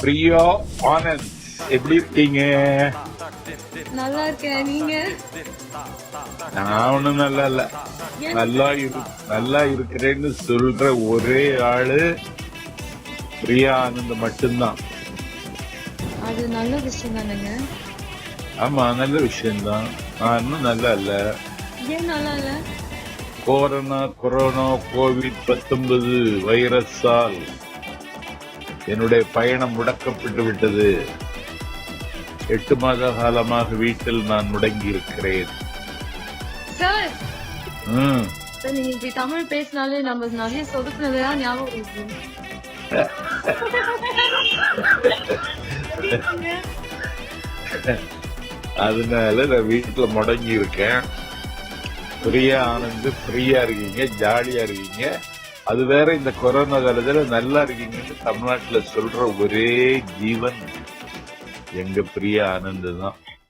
பிரியா ஆனந்த், எப்படி இருக்கீங்க? நல்லா இருக்கேன். நீங்க? நான் ஒண்ணும் நல்லா இல்ல. நல்லா இருக்கிறேன்னு சொல்ற ஒரே ஆளு பிரியா ஆனந்த் மட்டும்தான். அது நல்ல விஷயம் தானேங்க. ஆமா, நல்ல விஷயம்தான். நான் இன்னும் நல்லா இல்ல. ஏன் நல்லா இல்ல? கொரோனா கோவிட்-19 வைரஸால் என்னுடைய பயணம் முடக்கப்பட்டு விட்டது. 8 மாத காலமாக வீட்டில் நான் முடங்கி இருக்கிறேன். சார், நீங்க இப்படி தமிழ் பேசினாலே நம்ம நிறைய சொதுக்குனதா ஞாபகம் இருக்கு. அதனால நான் வீட்டுல முடங்கி இருக்கேன். பிரியா ஆனந்த் ஃப்ரீயா இருக்கீங்க, ஜாலியா இருக்கீங்க. அது வேற, இந்த கொரோனா காலத்துல நல்லா இருக்கீங்கன்னு தமிழ்நாட்டுல சொல்ற ஒரே ஜீவன் எங்க பிரியா ஆனந்த் தான்.